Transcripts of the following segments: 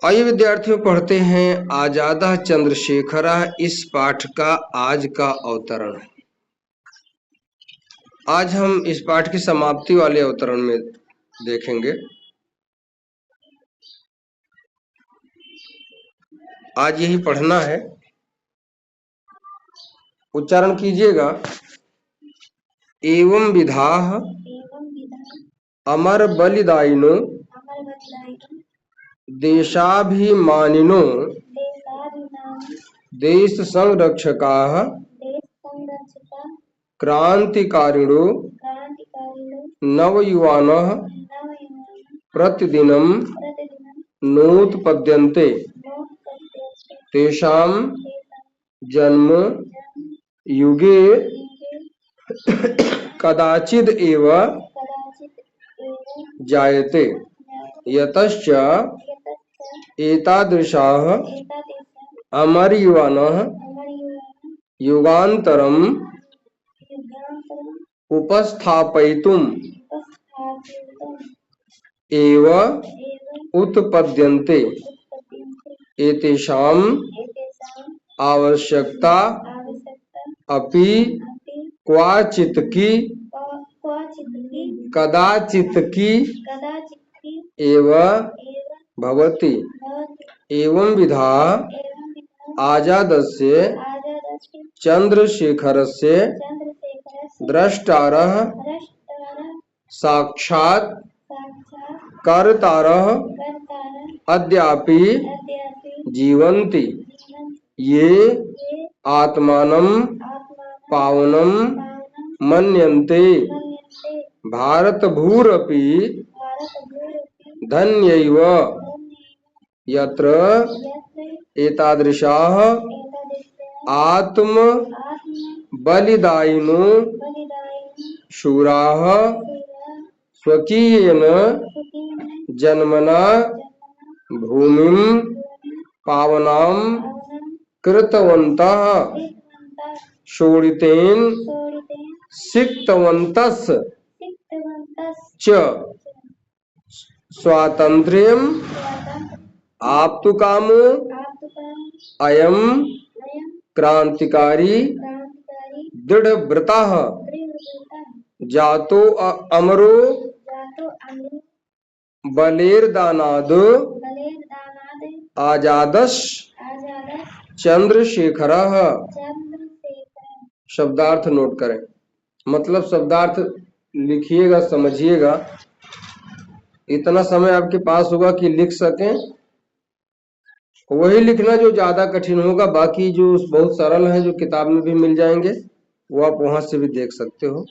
आइए विद्यार्थियों, पढ़ते हैं आजादा चंद्रशेखरा इस पाठ का आज का अवतरण। आज हम इस पाठ की समाप्ति वाले अवतरण में देखेंगे। आज यही पढ़ना है, उच्चारण कीजिएगा। एवं विधाः अमर बलिदायिनो देशाभिमानिनो देश संरक्षकाः क्रांतिकारिणो नवयुवानः प्रतिदिनं नोत्पद्यन्ते तेषां जन्म युगे कदाचिद् एव जायते। यतश्च एतादृशाः अमरयुवानः युगान्तरम् उपस्थापयितुम् एव उत्पद्यन्ते। एतेषाम् आवश्यकता अपि क्वचित्की कदाचित्की एव भवति। एवं विधा आजादस्य चंद्रशेखरस्य द्रष्टारः साक्षात् कर्तारः अद्यापि जीवन्ति। ये आत्मानं पावनं मन्यन्ते। भारतभूरपि धन्यैव यत्र एतादृशाः आत्म बलिदायिनो शूराः स्वकीयेन जन्मना भूमिं पावनां कृतवन्तः शोणितेन सिक्तवन्तस् च स्वातन्त्र्यम् आप्तुकामो अयं क्रांतिकारी दृढ़व्रतः जातो अमरो बलेर्दानाद् आजादश् चंद्रशेखरः। शब्दार्थ नोट करें, मतलब शब्दार्थ लिखिएगा, समझिएगा। इतना समय आपके पास होगा कि लिख सकें, वही लिखना जो ज्यादा कठिन होगा। बाकी जो बहुत सरल है, जो किताब में भी मिल जाएंगे, वो आप वहां से भी देख सकते हो,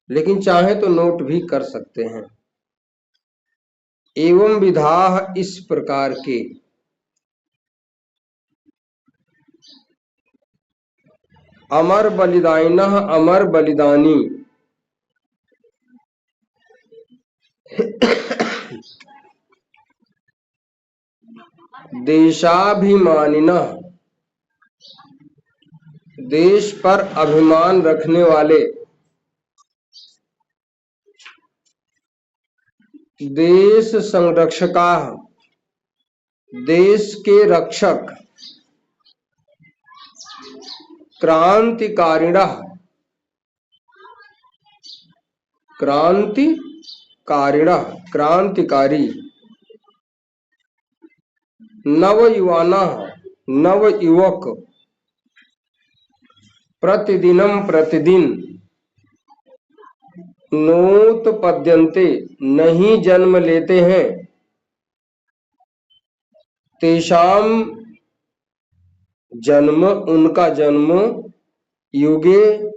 लेकिन चाहे तो नोट भी कर सकते हैं। एवं विधाः इस प्रकार के, अमर बलिदायिनः अमर बलिदानी, देशाभिमानिनः देश पर अभिमान रखने वाले, देश संरक्षकाः देश के रक्षक, क्रांतिकारिणः क्रांतिकारिणः क्रांतिकारी, नवयुवानः नवयुवक, प्रतिदिनं प्रतिदिन, नोत्पद्यन्ते नहीं जन्म लेते हैं, तेषाम जन्म उनका जन्म, युगे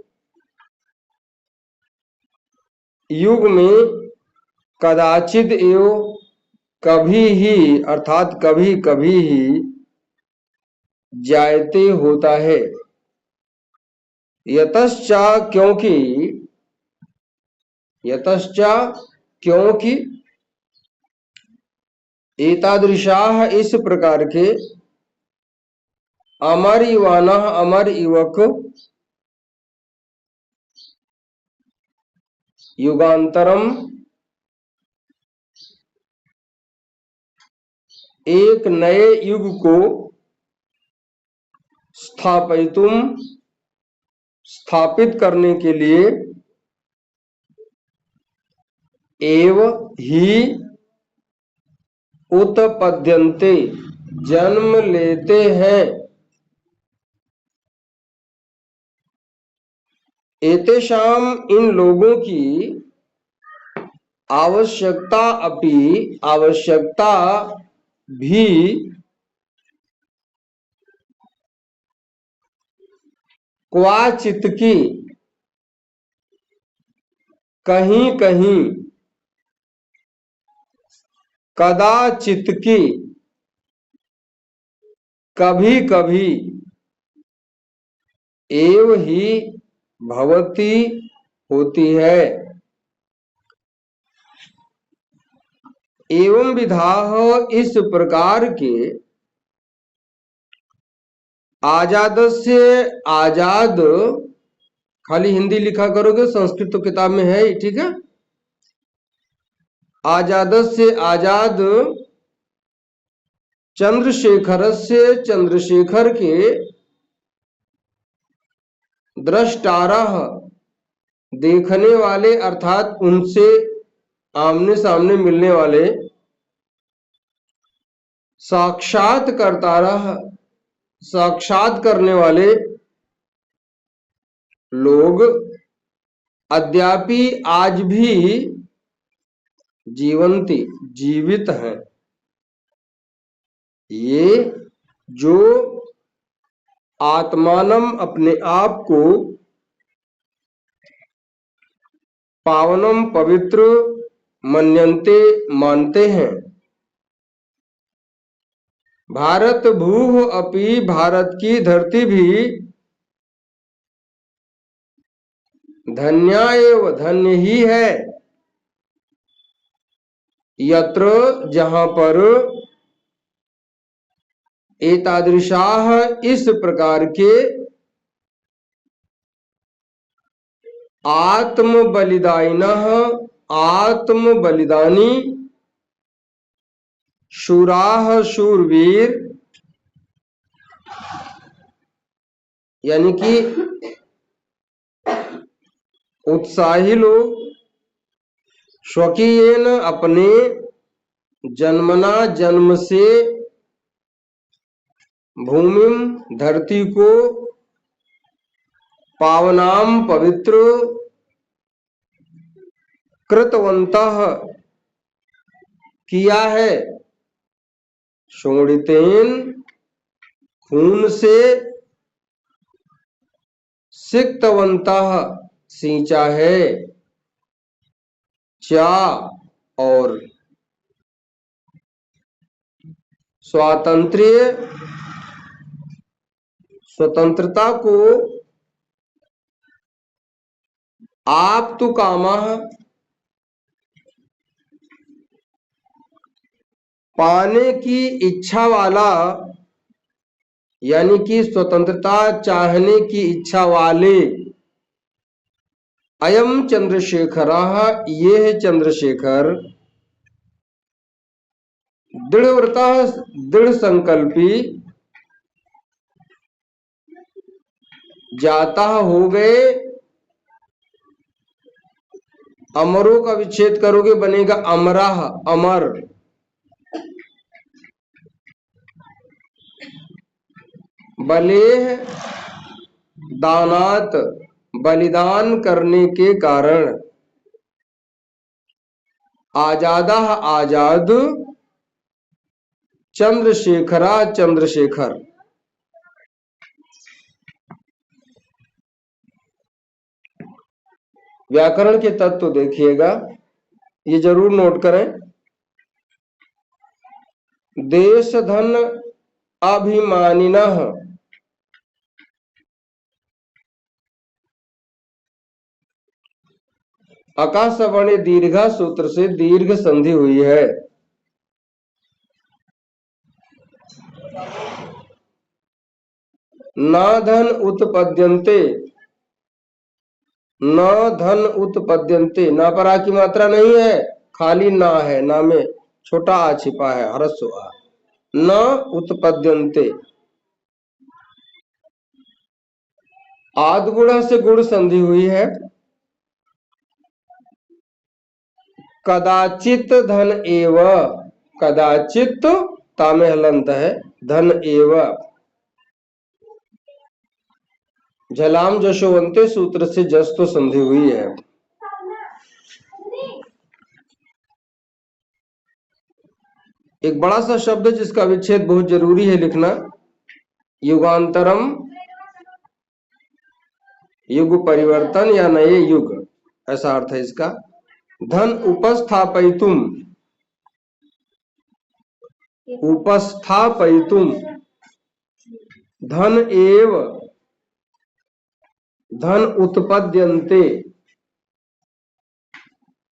युग में, कदाचिद एव कभी ही अर्थात कभी कभी ही, जायते होता है। यतश्चा क्योंकि, यतश्चा क्योंकि, एतादृशाः इस प्रकार के, अमर युवानः अमर युवक, युगांतरम एक नए युग को स्थापित करने के लिए एव ही उत्पद्यन्ते जन्म लेते हैं। एतेषाम इन लोगों की आवश्यकता भी क्वाचित की कहीं कहीं कदाचित की कभी कभी एव ही भवती होती है। एवं विधाः इस प्रकार के आजादस्य आजाद, खाली हिंदी लिखा करोगे, संस्कृत तो किताब में है ही, ठीक है। आजादस्य आजाद चंद्रशेखरस्य चंद्रशेखर के द्रष्टारः देखने वाले अर्थात उनसे आमने सामने मिलने वाले, साक्षात्कारतारः साक्षात करने वाले लोग अद्यापि आज भी जीवित हैं। ये जो आत्मानम अपने आप को पावनम पवित्र मन्यन्ते मानते हैं। भारत भूः अपि भारत की धरती भी धन्या एव धन्य ही है। यत्र जहां पर एतादृशाः इस प्रकार के आत्म बलिदानी शूराः शूरवीर, यानी कि उत्साही लोग, स्वकीयेन अपने जन्मना जन्म से भूमिम धरती को, पावनाम पवित्र, कृतवन्तः किया है, शोणितेन खून से, सिक्तवन्तः सींचा है, चा और स्वतंत्रता को, आप तो कामः पाने की इच्छा वाला, यानी कि स्वतंत्रता चाहने की इच्छा वाले, अयम चंद्रशेखरः ये है चंद्रशेखर, दृढ़व्रतः दृढ़ संकल्पी, जाता हो गए, अमरों का विच्छेद करोगे बनेगा अमराह अमर, बलेह दानात बलिदान करने के कारण, आजादा आजाद, चंद्रशेखरा चंद्रशेखर। व्याकरण के तत्व देखिएगा, ये जरूर नोट करें। देश धन अभिमानिनः, आकाशवाणी दीर्घा सूत्र से दीर्घ संधि हुई है। न धन उत्पद्यन्ते, न धन उत्पद्यन्ते, ना पर आ की मात्रा नहीं है, खाली ना है, ना में छोटा आ छिपा है, ह्रस्व आ। न उत्पद्यन्ते। आदगुणा से गुण संधि हुई है। कदाचित धन एव, कदाचित तामे हलंत है, धन एव। झलाम जशोवंते सूत्र से जस तो संधि हुई है। एक बड़ा सा शब्द है जिसका विच्छेद बहुत जरूरी है लिखना, युगांतरम, युग परिवर्तन या नए युग, ऐसा अर्थ है इसका। धन उपस्थापयितुम, उपस्थापयितुम, धन एव, धन उत्पद्यन्ते।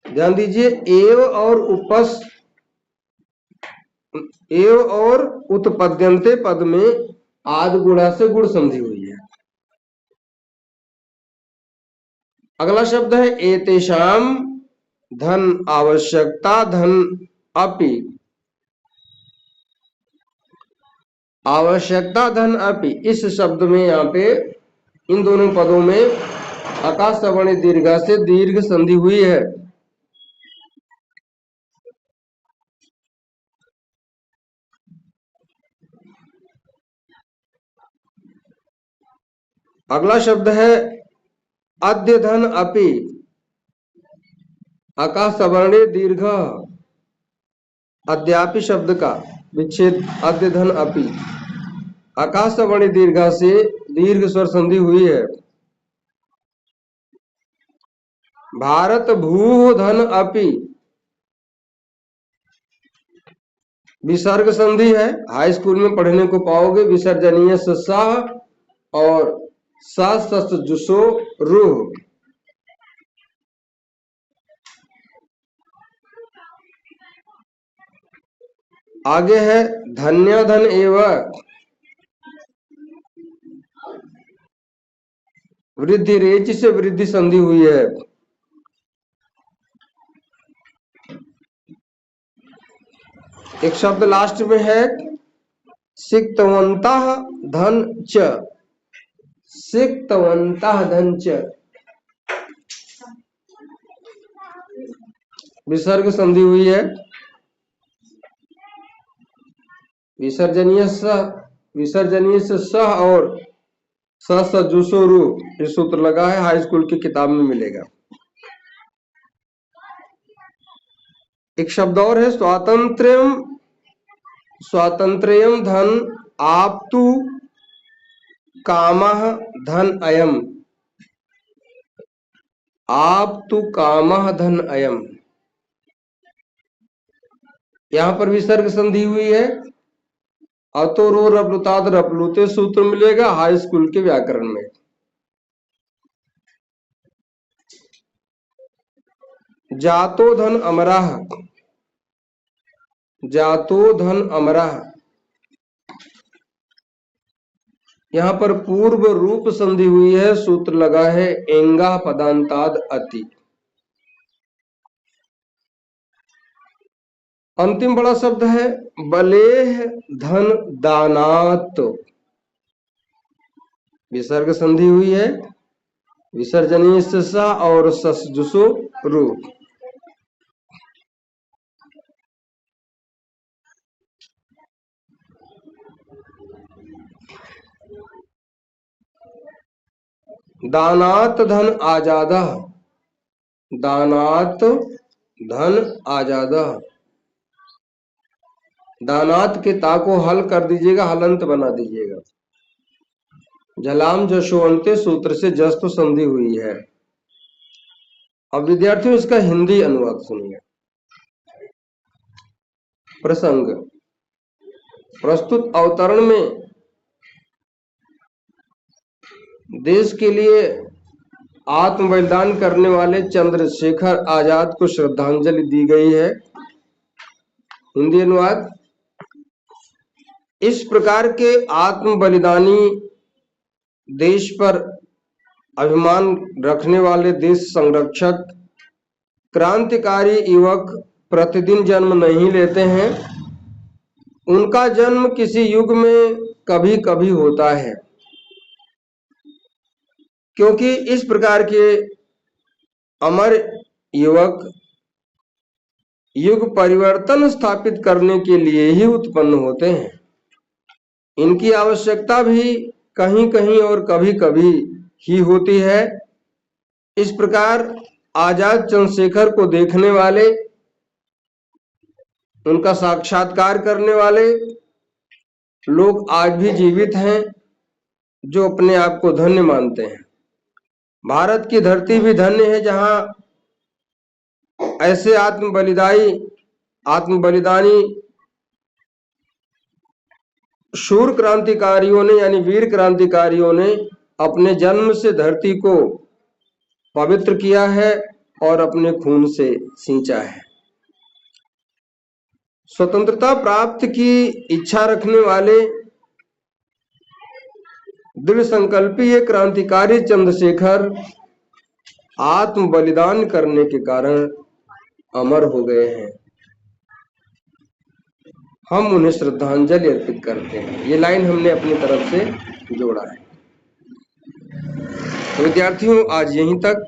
ध्यान दीजिए, एव और उत्पद्यन्ते पद में आद गुणा से गुण संधि हुई है। अगला शब्द है एतेषाम, धन आवश्यकता, धन अपि। आवश्यकता धन अपि, इस शब्द में यहाँ पे इन दोनों पदों में आकाश सवर्णी दीर्घा से दीर्घ संधि हुई है। अगला शब्द है अद्य धन अपि, आकाश सवर्णी दीर्घ, अद्यापि शब्द का विच्छेद अद्य धन अपि, आकाश सवर्णी दीर्घा से दीर्घ स्वर संधि हुई है। भारत भू धन अपि, विसर्ग संधि है, हाई स्कूल में पढ़ने को पाओगे। विसर्जनीय सह और सस जुसो रूह। आगे है धन्य धन एव, वृद्धि रेच से वृद्धि संधि हुई है। एक शब्द लास्ट में है सिक्तवंतः धन च, सिक्तवंतः धन च, विसर्ग संधि हुई है। विसर्जनीय से सह और सजुसोरु, ये सूत्र लगा है, हाई स्कूल की किताब में मिलेगा। एक शब्द और है स्वातंत्र्यम, स्वातंत्र्यम धन आप्तु कामः धन अयम, आप्तु कामः धन अयम। यहां पर विसर्ग संधि हुई है। अतो रो रपलुताद रपलुते सूत्र मिलेगा हाई स्कूल के व्याकरण में। जातो धन अमराह, जातो धन अमराह, यहां पर पूर्व रूप संधि हुई है, सूत्र लगा है एंगा पदांताद अति। अंतिम बड़ा शब्द है बलेह धन दानात, विसर्ग संधि हुई है, विसर्जनीय से सा और ससजुसो रूप। दानात धन आजादा, दानात धन आजादा, दानात के ता को हल कर दीजिएगा, हलंत बना दीजिएगा। झलाम जशोवंते सूत्र से जस्त संधि हुई है। अब विद्यार्थियों इसका हिंदी अनुवाद सुनिए। प्रसंग, प्रस्तुत अवतरण में देश के लिए आत्म बलिदान करने वाले चंद्रशेखर आजाद को श्रद्धांजलि दी गई है। हिंदी अनुवाद, इस प्रकार के आत्म बलिदानी, देश पर अभिमान रखने वाले देश संरक्षक, क्रांतिकारी युवक प्रतिदिन जन्म नहीं लेते हैं। उनका जन्म किसी युग में कभी कभी होता है, क्योंकि इस प्रकार के अमर युवक युग परिवर्तन स्थापित करने के लिए ही उत्पन्न होते हैं। इनकी आवश्यकता भी कहीं कहीं और कभी कभी ही होती है। इस प्रकार आजाद चंद्रशेखर को देखने वाले, उनका साक्षात्कार करने वाले लोग आज भी जीवित हैं, जो अपने आप को धन्य मानते हैं। भारत की धरती भी धन्य है, जहां ऐसे आत्मबलिदानी शूर क्रांतिकारियों ने, यानी वीर क्रांतिकारियों ने अपने जन्म से धरती को पवित्र किया है और अपने खून से सींचा है। स्वतंत्रता प्राप्त की इच्छा रखने वाले दृढ़ संकल्पी ये क्रांतिकारी चंद्रशेखर आत्म बलिदान करने के कारण अमर हो गए हैं। हम उन्हें श्रद्धांजलि अर्पित करते हैं। ये लाइन हमने अपनी तरफ से जोड़ा है। तो विद्यार्थियों, आज यहीं तक।